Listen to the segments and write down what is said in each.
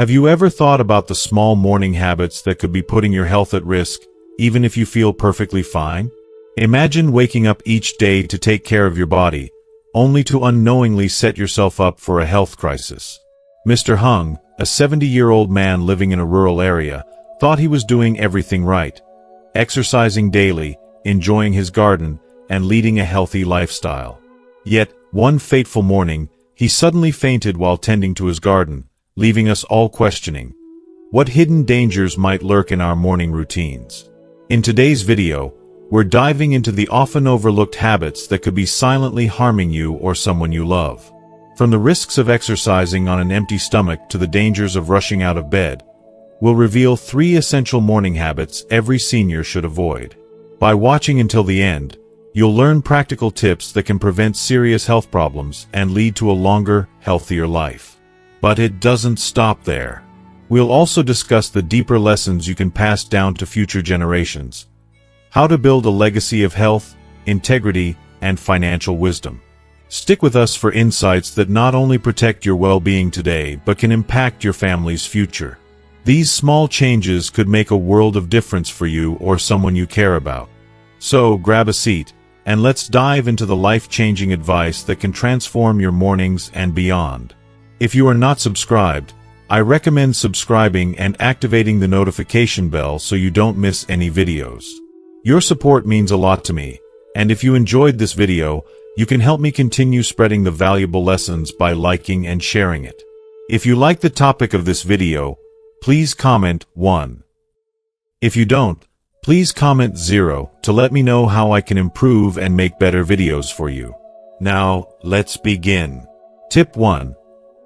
Have you ever thought about the small morning habits that could be putting your health at risk, even if you feel perfectly fine? Imagine waking up each day to take care of your body, only to unknowingly set yourself up for a health crisis. Mr. Hung, a 70-year-old man living in a rural area, thought he was doing everything right, exercising daily, enjoying his garden, and leading a healthy lifestyle. Yet, one fateful morning, he suddenly fainted while tending to his garden, leaving us all questioning what hidden dangers might lurk in our morning routines. In today's video, we're diving into the often overlooked habits that could be silently harming you or someone you love. From the risks of exercising on an empty stomach to the dangers of rushing out of bed, we'll reveal 3 essential morning habits every senior should avoid. By watching until the end, you'll learn practical tips that can prevent serious health problems and lead to a longer, healthier life. But it doesn't stop there. We'll also discuss the deeper lessons you can pass down to future generations. How to build a legacy of health, integrity, and financial wisdom. Stick with us for insights that not only protect your well-being today, but can impact your family's future. These small changes could make a world of difference for you or someone you care about. So, grab a seat, and let's dive into the life-changing advice that can transform your mornings and beyond. If you are not subscribed, I recommend subscribing and activating the notification bell so you don't miss any videos. Your support means a lot to me, and if you enjoyed this video, you can help me continue spreading the valuable lessons by liking and sharing it. If you like the topic of this video, please comment 1. If you don't, please comment 0 to let me know how I can improve and make better videos for you. Now, let's begin. Tip 1.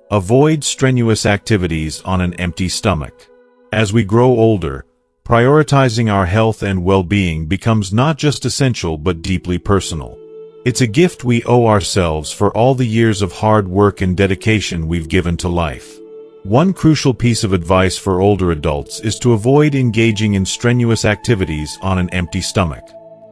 Avoid strenuous activities on an empty stomach. As we grow older, prioritizing our health and well-being becomes not just essential but deeply personal. It's a gift we owe ourselves for all the years of hard work and dedication we've given to life. One crucial piece of advice for older adults is to avoid engaging in strenuous activities on an empty stomach.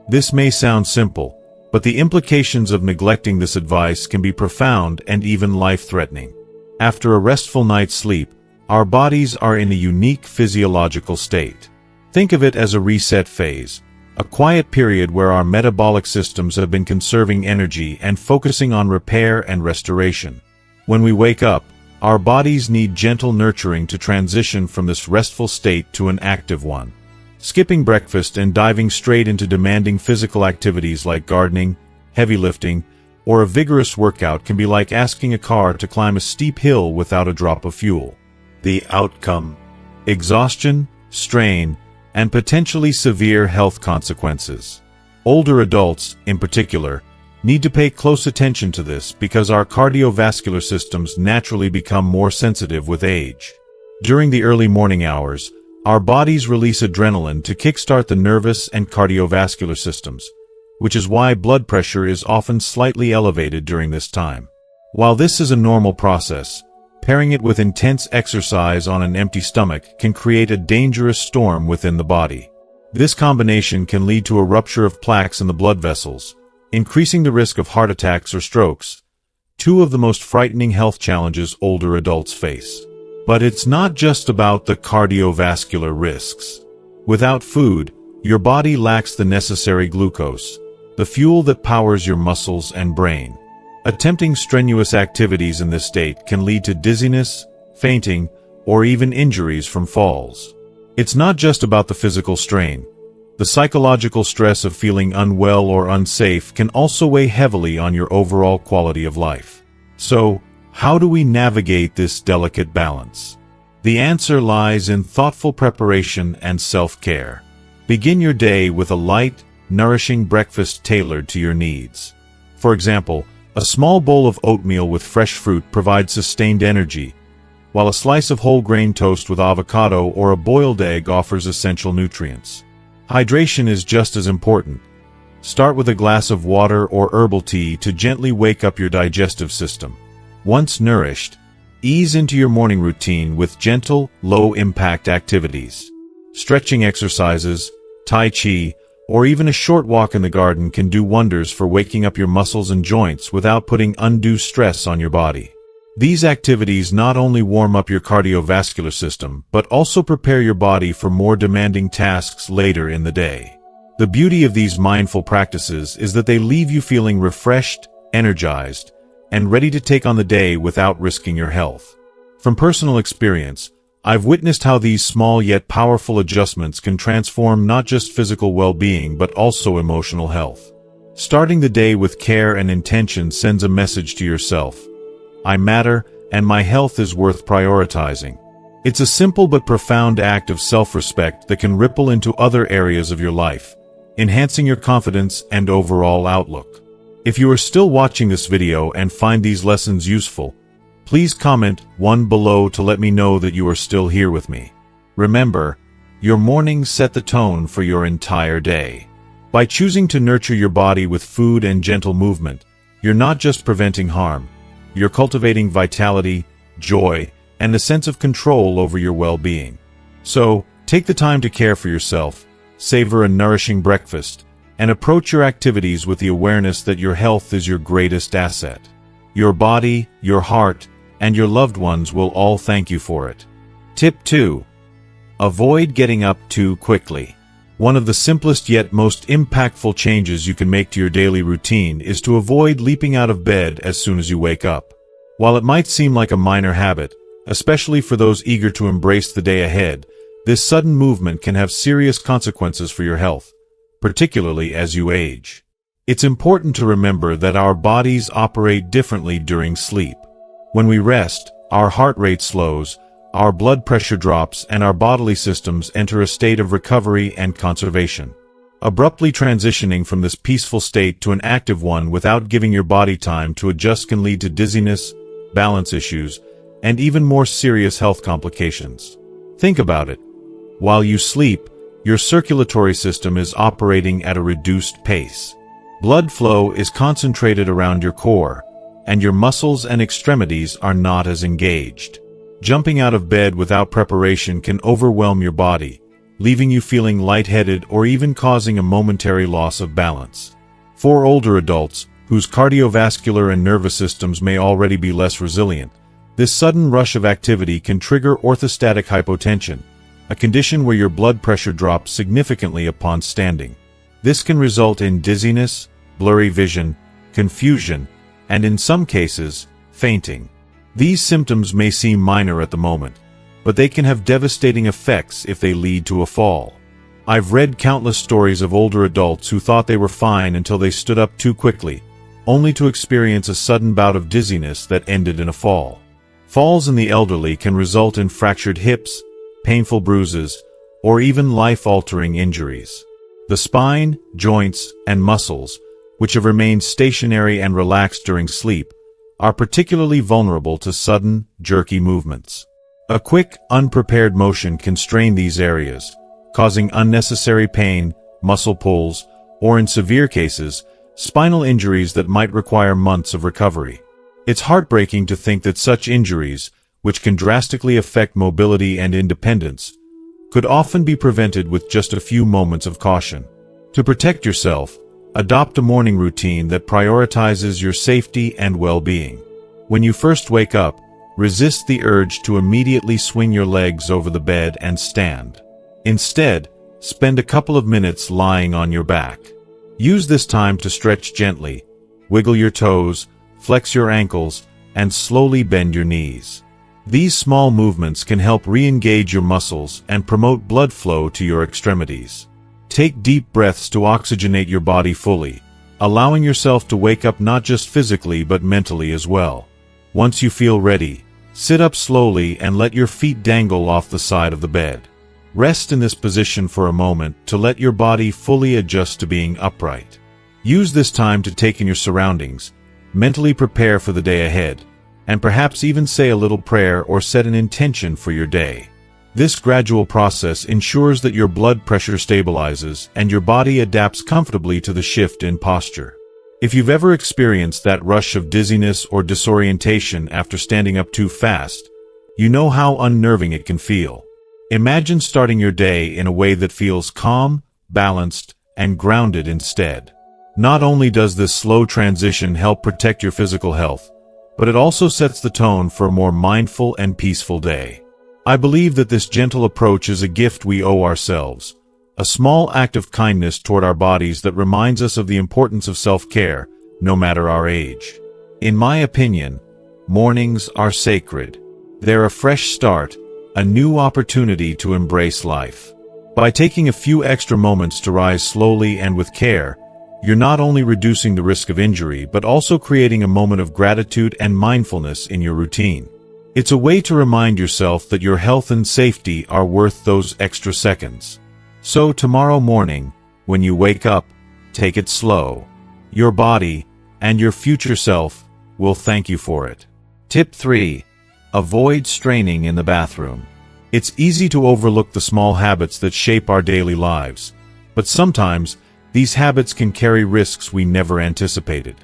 This may sound simple, but the implications of neglecting this advice can be profound and even life-threatening. After a restful night's sleep, our bodies are in a unique physiological state. Think of it as a reset phase, a quiet period where our metabolic systems have been conserving energy and focusing on repair and restoration. When we wake up, our bodies need gentle nurturing to transition from this restful state to an active one. Skipping breakfast and diving straight into demanding physical activities like gardening, heavy lifting, or a vigorous workout can be like asking a car to climb a steep hill without a drop of fuel. The outcome: exhaustion, strain, and potentially severe health consequences. Older adults, in particular, need to pay close attention to this because our cardiovascular systems naturally become more sensitive with age. During the early morning hours, our bodies release adrenaline to kickstart the nervous and cardiovascular systems, which is why blood pressure is often slightly elevated during this time. While this is a normal process, pairing it with intense exercise on an empty stomach can create a dangerous storm within the body. This combination can lead to a rupture of plaques in the blood vessels, increasing the risk of heart attacks or strokes, 2 of the most frightening health challenges older adults face. But it's not just about the cardiovascular risks. Without food, your body lacks the necessary glucose, the fuel that powers your muscles and brain. Attempting strenuous activities in this state can lead to dizziness, fainting, or even injuries from falls. It's not just about the physical strain. The psychological stress of feeling unwell or unsafe can also weigh heavily on your overall quality of life. So, how do we navigate this delicate balance? The answer lies in thoughtful preparation and self-care. Begin your day with a light, nourishing breakfast tailored to your needs. For example, a small bowl of oatmeal with fresh fruit provides sustained energy, while a slice of whole grain toast with avocado or a boiled egg offers essential nutrients. Hydration is just as important. Start with a glass of water or herbal tea to gently wake up your digestive system. Once nourished, ease into your morning routine with gentle, low-impact activities. Stretching exercises, Tai Chi, or even a short walk in the garden can do wonders for waking up your muscles and joints without putting undue stress on your body. These activities not only warm up your cardiovascular system, but also prepare your body for more demanding tasks later in the day. The beauty of these mindful practices is that they leave you feeling refreshed, energized, and ready to take on the day without risking your health. From personal experience, I've witnessed how these small yet powerful adjustments can transform not just physical well-being but also emotional health. Starting the day with care and intention sends a message to yourself: I matter, and my health is worth prioritizing. It's a simple but profound act of self-respect that can ripple into other areas of your life, enhancing your confidence and overall outlook. If you are still watching this video and find these lessons useful, please comment 1 below to let me know that you are still here with me. Remember, your mornings set the tone for your entire day. By choosing to nurture your body with food and gentle movement, you're not just preventing harm, you're cultivating vitality, joy, and a sense of control over your well-being. So, take the time to care for yourself, savor a nourishing breakfast, and approach your activities with the awareness that your health is your greatest asset. Your body, your heart, and your loved ones will all thank you for it. Tip 2. Avoid getting up too quickly. One of the simplest yet most impactful changes you can make to your daily routine is to avoid leaping out of bed as soon as you wake up. While it might seem like a minor habit, especially for those eager to embrace the day ahead, this sudden movement can have serious consequences for your health, particularly as you age. It's important to remember that our bodies operate differently during sleep. When we rest, our heart rate slows, our blood pressure drops, and our bodily systems enter a state of recovery and conservation. Abruptly transitioning from this peaceful state to an active one without giving your body time to adjust can lead to dizziness, balance issues, and even more serious health complications. Think about it. While you sleep, your circulatory system is operating at a reduced pace. Blood flow is concentrated around your core, and your muscles and extremities are not as engaged. Jumping out of bed without preparation can overwhelm your body, leaving you feeling lightheaded or even causing a momentary loss of balance. For older adults, whose cardiovascular and nervous systems may already be less resilient, this sudden rush of activity can trigger orthostatic hypotension, a condition where your blood pressure drops significantly upon standing. This can result in dizziness, blurry vision, confusion, and in some cases, fainting. These symptoms may seem minor at the moment, but they can have devastating effects if they lead to a fall. I've read countless stories of older adults who thought they were fine until they stood up too quickly, only to experience a sudden bout of dizziness that ended in a fall. Falls in the elderly can result in fractured hips, painful bruises, or even life-altering injuries. The spine, joints, and muscles, which have remained stationary and relaxed during sleep, are particularly vulnerable to sudden, jerky movements. A quick, unprepared motion can strain these areas, causing unnecessary pain, muscle pulls, or in severe cases, spinal injuries that might require months of recovery. It's heartbreaking to think that such injuries, which can drastically affect mobility and independence, could often be prevented with just a few moments of caution. To protect yourself, adopt a morning routine that prioritizes your safety and well-being. When you first wake up, resist the urge to immediately swing your legs over the bed and stand. Instead, spend a couple of minutes lying on your back. Use this time to stretch gently, wiggle your toes, flex your ankles, and slowly bend your knees. These small movements can help re-engage your muscles and promote blood flow to your extremities. Take deep breaths to oxygenate your body fully, allowing yourself to wake up not just physically but mentally as well. Once you feel ready, sit up slowly and let your feet dangle off the side of the bed. Rest in this position for a moment to let your body fully adjust to being upright. Use this time to take in your surroundings, mentally prepare for the day ahead, and perhaps even say a little prayer or set an intention for your day. This gradual process ensures that your blood pressure stabilizes and your body adapts comfortably to the shift in posture. If you've ever experienced that rush of dizziness or disorientation after standing up too fast, you know how unnerving it can feel. Imagine starting your day in a way that feels calm, balanced, and grounded instead. Not only does this slow transition help protect your physical health, but it also sets the tone for a more mindful and peaceful day. I believe that this gentle approach is a gift we owe ourselves, a small act of kindness toward our bodies that reminds us of the importance of self-care, no matter our age. In my opinion, mornings are sacred. They're a fresh start, a new opportunity to embrace life. By taking a few extra moments to rise slowly and with care, you're not only reducing the risk of injury but also creating a moment of gratitude and mindfulness in your routine. It's a way to remind yourself that your health and safety are worth those extra seconds. So tomorrow morning, when you wake up, take it slow. Your body and your future self will thank you for it. Tip 3. Avoid straining in the bathroom. It's easy to overlook the small habits that shape our daily lives, but sometimes these habits can carry risks we never anticipated.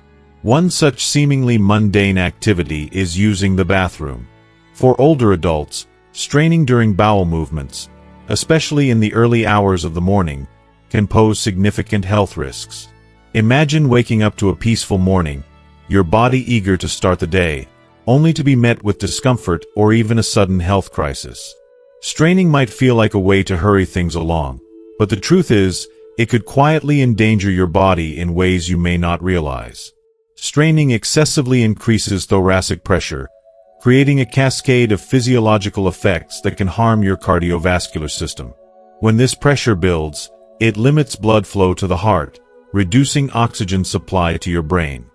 One such seemingly mundane activity is using the bathroom. For older adults, straining during bowel movements, especially in the early hours of the morning, can pose significant health risks. Imagine waking up to a peaceful morning, your body eager to start the day, only to be met with discomfort or even a sudden health crisis. Straining might feel like a way to hurry things along, but the truth is, it could quietly endanger your body in ways you may not realize. Straining excessively increases thoracic pressure, creating a cascade of physiological effects that can harm your cardiovascular system. When this pressure builds, it limits blood flow to the heart, reducing oxygen supply to your brain.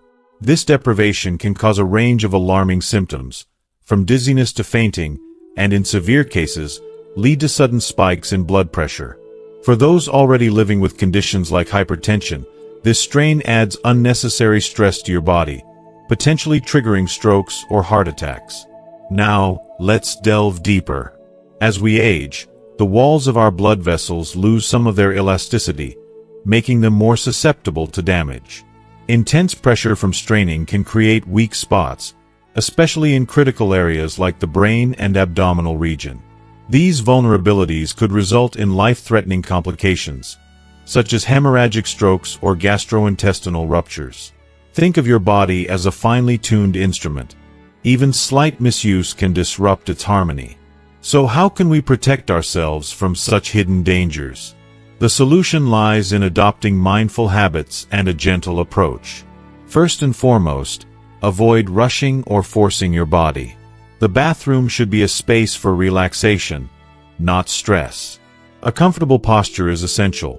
This deprivation can cause a range of alarming symptoms, from dizziness to fainting, and in severe cases, lead to sudden spikes in blood pressure. For those already living with conditions like hypertension, this strain adds unnecessary stress to your body, potentially triggering strokes or heart attacks. Now, let's delve deeper. As we age, the walls of our blood vessels lose some of their elasticity, making them more susceptible to damage. Intense pressure from straining can create weak spots, especially in critical areas like the brain and abdominal region. These vulnerabilities could result in life-threatening complications, such as hemorrhagic strokes or gastrointestinal ruptures. Think of your body as a finely tuned instrument. Even slight misuse can disrupt its harmony. So how can we protect ourselves from such hidden dangers? The solution lies in adopting mindful habits and a gentle approach. First and foremost, avoid rushing or forcing your body. The bathroom should be a space for relaxation, not stress. A comfortable posture is essential.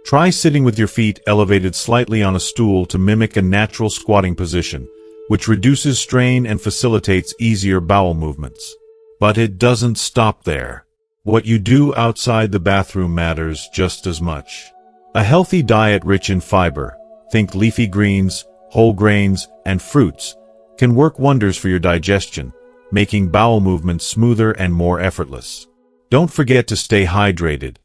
Try sitting with your feet elevated slightly on a stool to mimic a natural squatting position, which reduces strain and facilitates easier bowel movements. But it doesn't stop there. What you do outside the bathroom matters just as much. A healthy diet rich in fiber, think leafy greens, whole grains, and fruits, can work wonders for your digestion, making bowel movements smoother and more effortless. Don't forget to stay hydrated.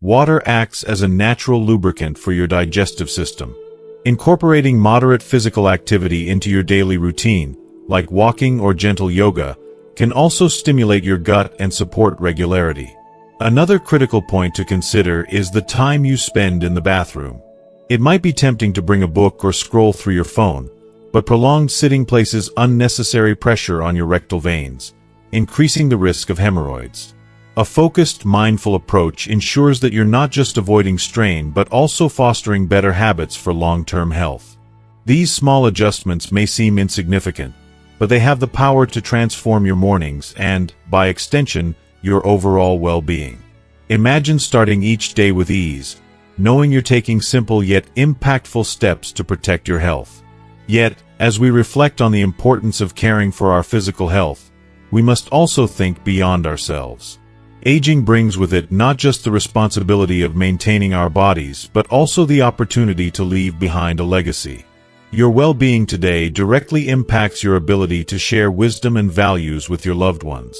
Water acts as a natural lubricant for your digestive system. Incorporating moderate physical activity into your daily routine, like walking or gentle yoga, can also stimulate your gut and support regularity. Another critical point to consider is the time you spend in the bathroom. It might be tempting to bring a book or scroll through your phone, but prolonged sitting places unnecessary pressure on your rectal veins, increasing the risk of hemorrhoids. A focused, mindful approach ensures that you're not just avoiding strain but also fostering better habits for long-term health. These small adjustments may seem insignificant, but they have the power to transform your mornings and, by extension, your overall well-being. Imagine starting each day with ease, knowing you're taking simple yet impactful steps to protect your health. Yet, as we reflect on the importance of caring for our physical health, we must also think beyond ourselves. Aging brings with it not just the responsibility of maintaining our bodies, but also the opportunity to leave behind a legacy. Your well-being today directly impacts your ability to share wisdom and values with your loved ones.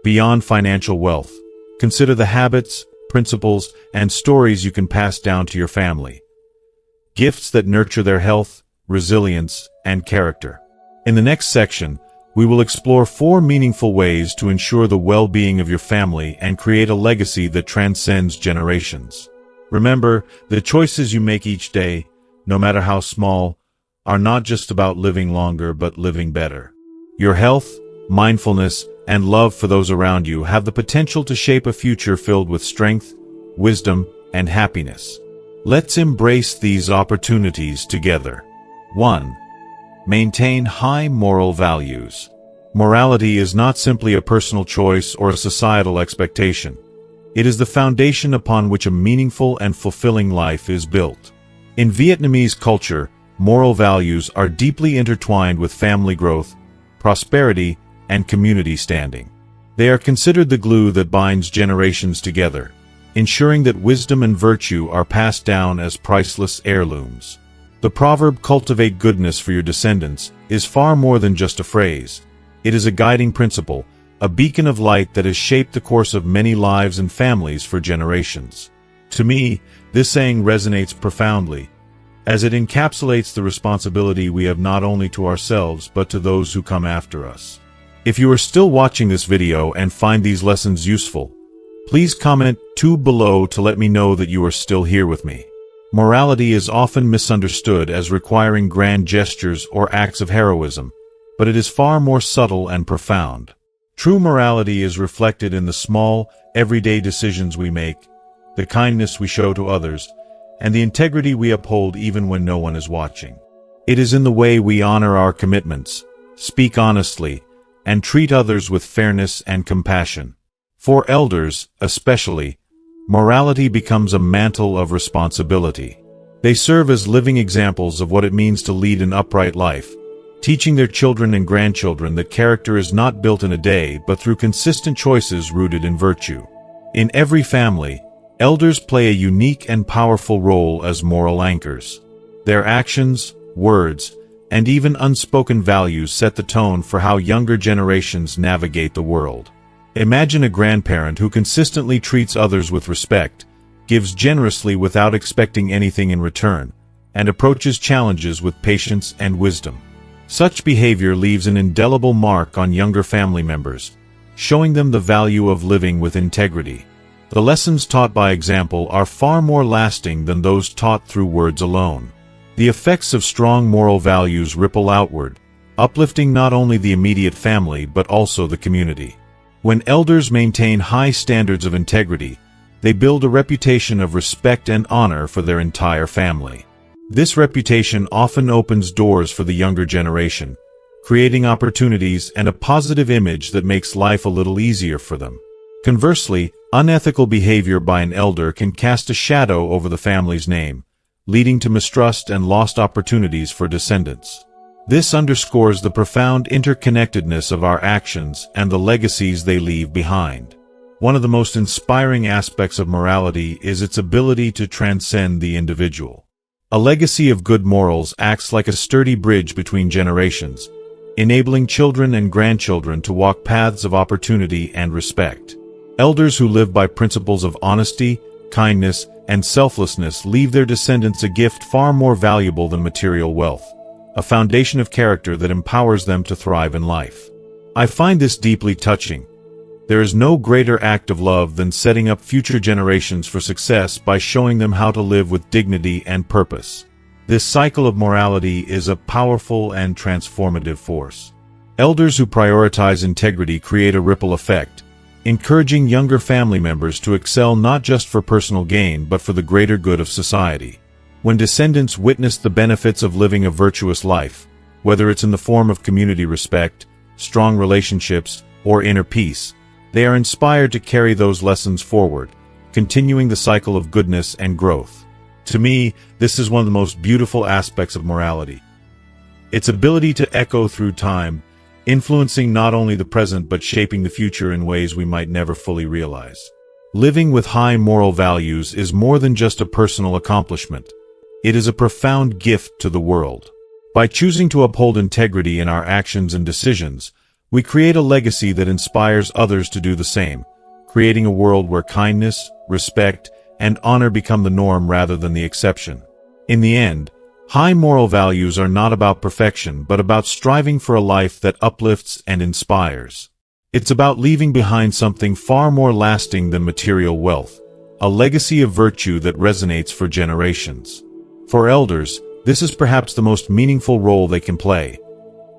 Beyond financial wealth, consider the habits, principles, and stories you can pass down to your family. Gifts that nurture their health, resilience, and character. In the next section, we will explore 4 meaningful ways to ensure the well-being of your family and create a legacy that transcends generations. Remember, the choices you make each day, no matter how small, are not just about living longer but living better. Your health, mindfulness, and love for those around you have the potential to shape a future filled with strength, wisdom, and happiness. Let's embrace these opportunities together. 1. Maintain high moral values. Morality is not simply a personal choice or a societal expectation. It is the foundation upon which a meaningful and fulfilling life is built. In Vietnamese culture, moral values are deeply intertwined with family growth, prosperity, and community standing. They are considered the glue that binds generations together, ensuring that wisdom and virtue are passed down as priceless heirlooms. The proverb, "Cultivate goodness for your descendants," is far more than just a phrase. It is a guiding principle, a beacon of light that has shaped the course of many lives and families for generations. To me, this saying resonates profoundly, as it encapsulates the responsibility we have not only to ourselves but to those who come after us. If you are still watching this video and find these lessons useful, please comment 2 below to let me know that you are still here with me. Morality is often misunderstood as requiring grand gestures or acts of heroism, but it is far more subtle and profound. True morality is reflected in the small, everyday decisions we make, the kindness we show to others, and the integrity we uphold even when no one is watching. It is in the way we honor our commitments, speak honestly, and treat others with fairness and compassion. For elders, especially, morality becomes a mantle of responsibility. They serve as living examples of what it means to lead an upright life, teaching their children and grandchildren that character is not built in a day but through consistent choices rooted in virtue. In every family, elders play a unique and powerful role as moral anchors. Their actions, words, and even unspoken values set the tone for how younger generations navigate the world. Imagine a grandparent who consistently treats others with respect, gives generously without expecting anything in return, and approaches challenges with patience and wisdom. Such behavior leaves an indelible mark on younger family members, showing them the value of living with integrity. The lessons taught by example are far more lasting than those taught through words alone. The effects of strong moral values ripple outward, uplifting not only the immediate family but also the community. When elders maintain high standards of integrity, they build a reputation of respect and honor for their entire family. This reputation often opens doors for the younger generation, creating opportunities and a positive image that makes life a little easier for them. Conversely, unethical behavior by an elder can cast a shadow over the family's name, leading to mistrust and lost opportunities for descendants. This underscores the profound interconnectedness of our actions and the legacies they leave behind. One of the most inspiring aspects of morality is its ability to transcend the individual. A legacy of good morals acts like a sturdy bridge between generations, enabling children and grandchildren to walk paths of opportunity and respect. Elders who live by principles of honesty, kindness, and selflessness leave their descendants a gift far more valuable than material wealth, a foundation of character that empowers them to thrive in life. I find this deeply touching. There is no greater act of love than setting up future generations for success by showing them how to live with dignity and purpose. This cycle of morality is a powerful and transformative force. Elders who prioritize integrity create a ripple effect, encouraging younger family members to excel not just for personal gain but for the greater good of society. When descendants witness the benefits of living a virtuous life, whether it's in the form of community respect, strong relationships, or inner peace, they are inspired to carry those lessons forward, continuing the cycle of goodness and growth. To me, this is one of the most beautiful aspects of morality. Its ability to echo through time, influencing not only the present but shaping the future in ways we might never fully realize. Living with high moral values is more than just a personal accomplishment. It is a profound gift to the world. By choosing to uphold integrity in our actions and decisions, we create a legacy that inspires others to do the same, creating a world where kindness, respect, and honor become the norm rather than the exception. In the end, high moral values are not about perfection but about striving for a life that uplifts and inspires. It's about leaving behind something far more lasting than material wealth, a legacy of virtue that resonates for generations. For elders, this is perhaps the most meaningful role they can play,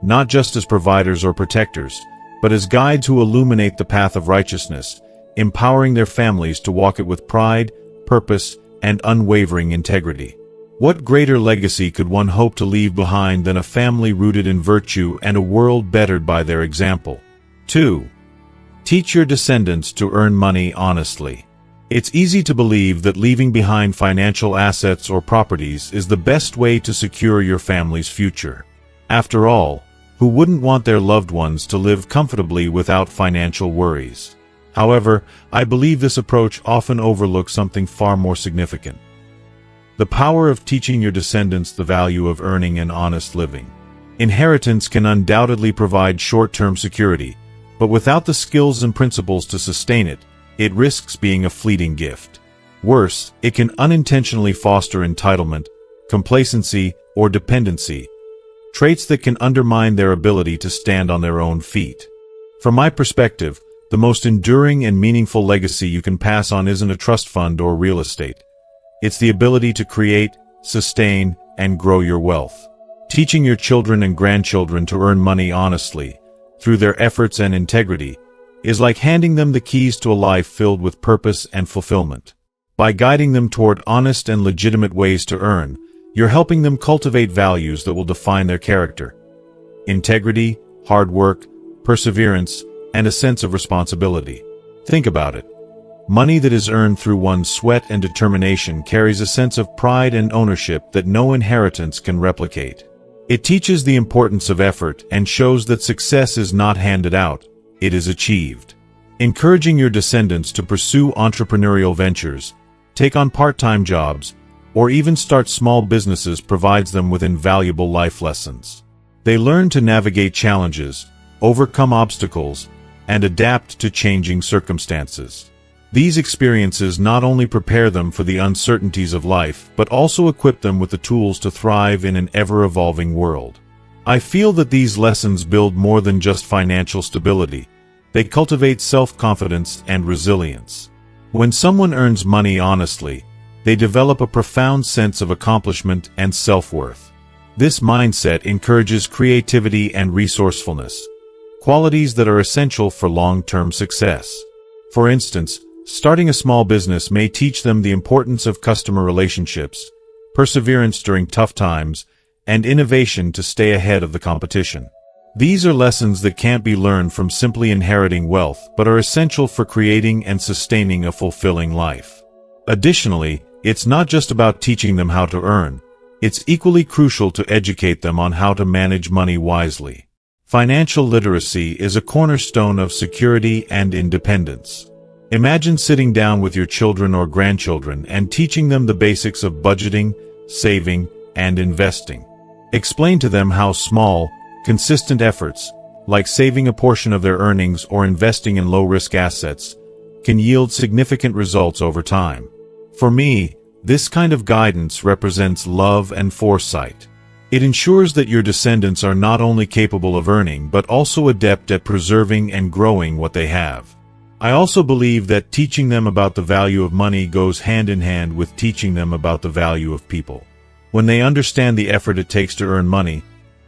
not just as providers or protectors, but as guides who illuminate the path of righteousness, empowering their families to walk it with pride, purpose, and unwavering integrity. What greater legacy could one hope to leave behind than a family rooted in virtue and a world bettered by their example? 2. Teach your descendants to earn money honestly. It's easy to believe that leaving behind financial assets or properties is the best way to secure your family's future. After all, who wouldn't want their loved ones to live comfortably without financial worries? However, I believe this approach often overlooks something far more significant: the power of teaching your descendants the value of earning an honest living. Inheritance can undoubtedly provide short-term security, but without the skills and principles to sustain it, it risks being a fleeting gift. Worse, it can unintentionally foster entitlement, complacency, or dependency, traits that can undermine their ability to stand on their own feet. From my perspective, the most enduring and meaningful legacy you can pass on isn't a trust fund or real estate. It's the ability to create, sustain, and grow your wealth. Teaching your children and grandchildren to earn money honestly, through their efforts and integrity, is like handing them the keys to a life filled with purpose and fulfillment. By guiding them toward honest and legitimate ways to earn, you're helping them cultivate values that will define their character: integrity, hard work, perseverance, and a sense of responsibility. Think about it. Money that is earned through one's sweat and determination carries a sense of pride and ownership that no inheritance can replicate. It teaches the importance of effort and shows that success is not handed out, it is achieved. Encouraging your descendants to pursue entrepreneurial ventures, take on part-time jobs, or even start small businesses provides them with invaluable life lessons. They learn to navigate challenges, overcome obstacles, and adapt to changing circumstances. These experiences not only prepare them for the uncertainties of life, but also equip them with the tools to thrive in an ever-evolving world. I feel that these lessons build more than just financial stability. They cultivate self-confidence and resilience. When someone earns money honestly, they develop a profound sense of accomplishment and self-worth. This mindset encourages creativity and resourcefulness, qualities that are essential for long-term success. For instance, starting a small business may teach them the importance of customer relationships, perseverance during tough times, and innovation to stay ahead of the competition. These are lessons that can't be learned from simply inheriting wealth, but are essential for creating and sustaining a fulfilling life. Additionally, it's not just about teaching them how to earn. It's equally crucial to educate them on how to manage money wisely. Financial literacy is a cornerstone of security and independence. Imagine sitting down with your children or grandchildren and teaching them the basics of budgeting, saving, and investing. Explain to them how small, consistent efforts, like saving a portion of their earnings or investing in low-risk assets, can yield significant results over time. For me, this kind of guidance represents love and foresight. It ensures that your descendants are not only capable of earning but also adept at preserving and growing what they have. I also believe that teaching them about the value of money goes hand in hand with teaching them about the value of people. When they understand the effort it takes to earn money,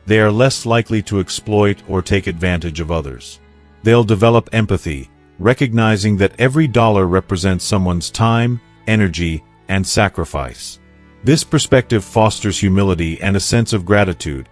they are less likely to exploit or take advantage of others. They'll develop empathy, recognizing that every dollar represents someone's time, energy, and sacrifice. This perspective fosters humility and a sense of gratitude,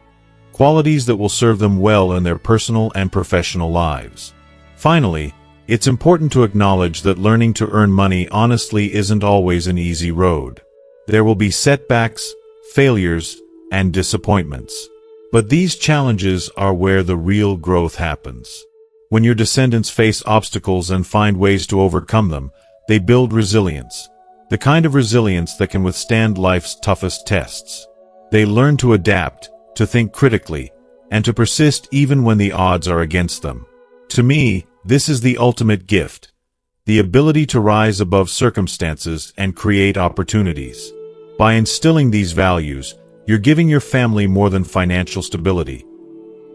qualities that will serve them well in their personal and professional lives. Finally, it's important to acknowledge that learning to earn money honestly isn't always an easy road. There will be setbacks, failures, and disappointments. But these challenges are where the real growth happens. When your descendants face obstacles and find ways to overcome them, they build resilience, the kind of resilience that can withstand life's toughest tests. They learn to adapt, to think critically, and to persist even when the odds are against them. To me, this is the ultimate gift, the ability to rise above circumstances and create opportunities. By instilling these values, you're giving your family more than financial stability.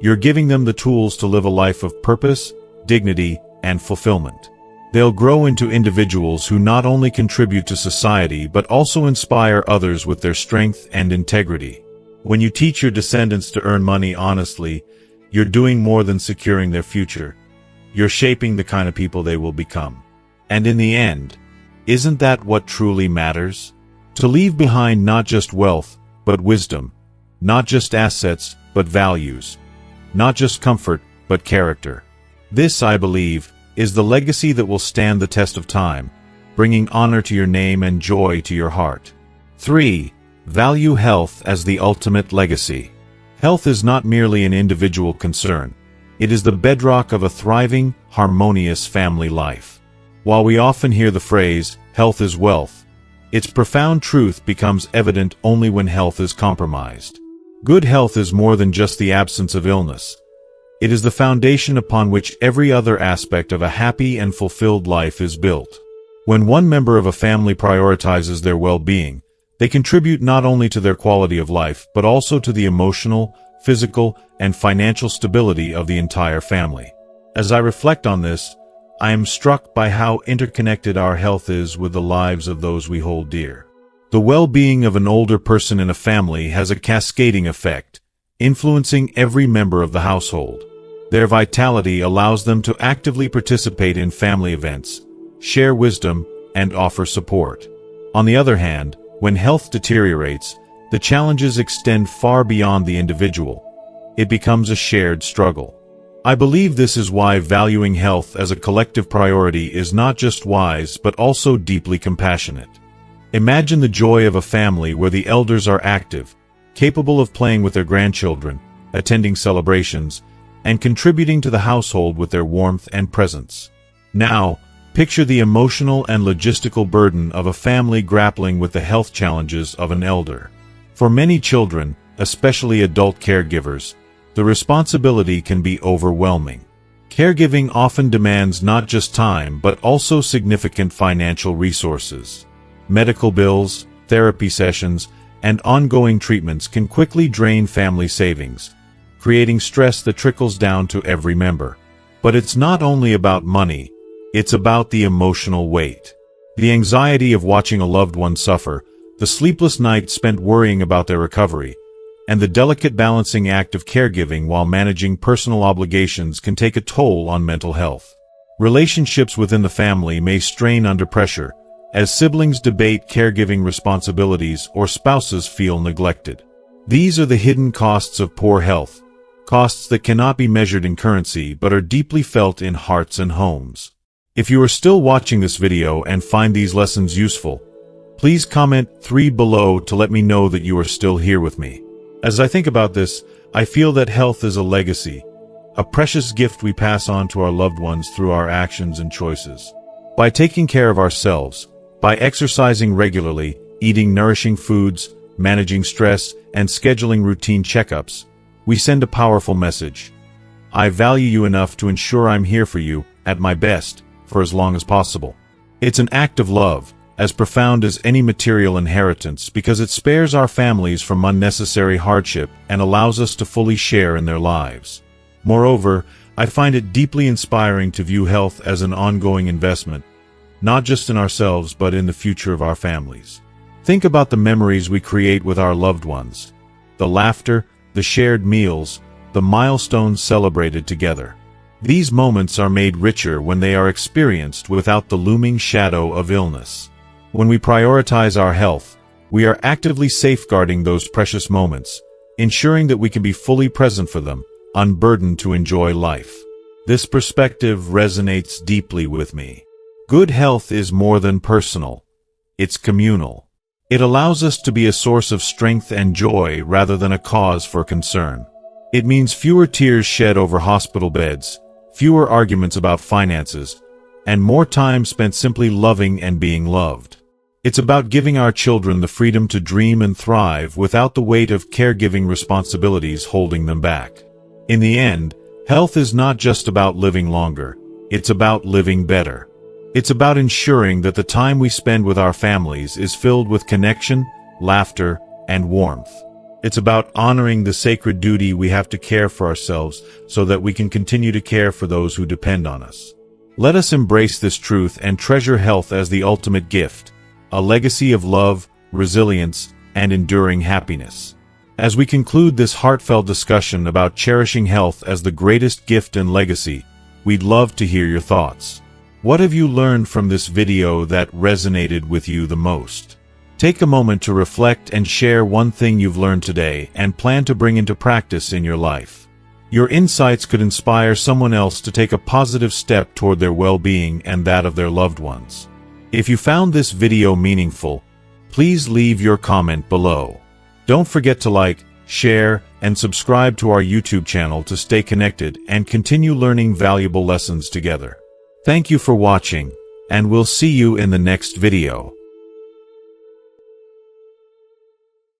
You're giving them the tools to live a life of purpose, dignity, and fulfillment. They'll grow into individuals who not only contribute to society but also inspire others with their strength and integrity. When you teach your descendants to earn money honestly, you're doing more than securing their future. You're shaping the kind of people they will become. And in the end, isn't that what truly matters? To leave behind not just wealth, but wisdom. Not just assets, but values. Not just comfort, but character. This, I believe, is the legacy that will stand the test of time, bringing honor to your name and joy to your heart. 3. Value health as the ultimate legacy. Health is not merely an individual concern. It is the bedrock of a thriving, harmonious family life. While we often hear the phrase, health is wealth, its profound truth becomes evident only when health is compromised. Good health is more than just the absence of illness. It is the foundation upon which every other aspect of a happy and fulfilled life is built. When one member of a family prioritizes their well-being, they contribute not only to their quality of life, but also to the emotional, physical, and financial stability of the entire family. As I reflect on this, I am struck by how interconnected our health is with the lives of those we hold dear. The well-being of an older person in a family has a cascading effect, influencing every member of the household. Their vitality allows them to actively participate in family events, share wisdom, and offer support. On the other hand, when health deteriorates, the challenges extend far beyond the individual. It becomes a shared struggle. I believe this is why valuing health as a collective priority is not just wise but also deeply compassionate. Imagine the joy of a family where the elders are active, capable of playing with their grandchildren, attending celebrations, and contributing to the household with their warmth and presence. Now, picture the emotional and logistical burden of a family grappling with the health challenges of an elder. For many children, especially adult caregivers, the responsibility can be overwhelming. Caregiving often demands not just time but also significant financial resources. Medical bills, therapy sessions, and ongoing treatments can quickly drain family savings, creating stress that trickles down to every member. But it's not only about money, it's about the emotional weight. The anxiety of watching a loved one suffer, the sleepless nights spent worrying about their recovery, and the delicate balancing act of caregiving while managing personal obligations can take a toll on mental health. Relationships within the family may strain under pressure, as siblings debate caregiving responsibilities or spouses feel neglected. These are the hidden costs of poor health, costs that cannot be measured in currency but are deeply felt in hearts and homes. If you are still watching this video and find these lessons useful, please comment 3 below to let me know that you are still here with me. As I think about this, I feel that health is a legacy, a precious gift we pass on to our loved ones through our actions and choices. By taking care of ourselves, by exercising regularly, eating nourishing foods, managing stress, and scheduling routine checkups, we send a powerful message. I value you enough to ensure I'm here for you, at my best, for as long as possible. It's an act of love, as profound as any material inheritance, because it spares our families from unnecessary hardship and allows us to fully share in their lives. Moreover, I find it deeply inspiring to view health as an ongoing investment, not just in ourselves but in the future of our families. Think about the memories we create with our loved ones, the laughter, the shared meals, the milestones celebrated together. These moments are made richer when they are experienced without the looming shadow of illness. When we prioritize our health, we are actively safeguarding those precious moments, ensuring that we can be fully present for them, unburdened to enjoy life. This perspective resonates deeply with me. Good health is more than personal. It's communal. It allows us to be a source of strength and joy rather than a cause for concern. It means fewer tears shed over hospital beds, fewer arguments about finances, and more time spent simply loving and being loved. It's about giving our children the freedom to dream and thrive without the weight of caregiving responsibilities holding them back. In the end, health is not just about living longer, it's about living better. It's about ensuring that the time we spend with our families is filled with connection, laughter, and warmth. It's about honoring the sacred duty we have to care for ourselves so that we can continue to care for those who depend on us. Let us embrace this truth and treasure health as the ultimate gift, a legacy of love, resilience, and enduring happiness. As we conclude this heartfelt discussion about cherishing health as the greatest gift and legacy, we'd love to hear your thoughts. What have you learned from this video that resonated with you the most? Take a moment to reflect and share one thing you've learned today and plan to bring into practice in your life. Your insights could inspire someone else to take a positive step toward their well-being and that of their loved ones. If you found this video meaningful, please leave your comment below. Don't forget to like, share, and subscribe to our YouTube channel to stay connected and continue learning valuable lessons together. Thank you for watching, and we'll see you in the next video.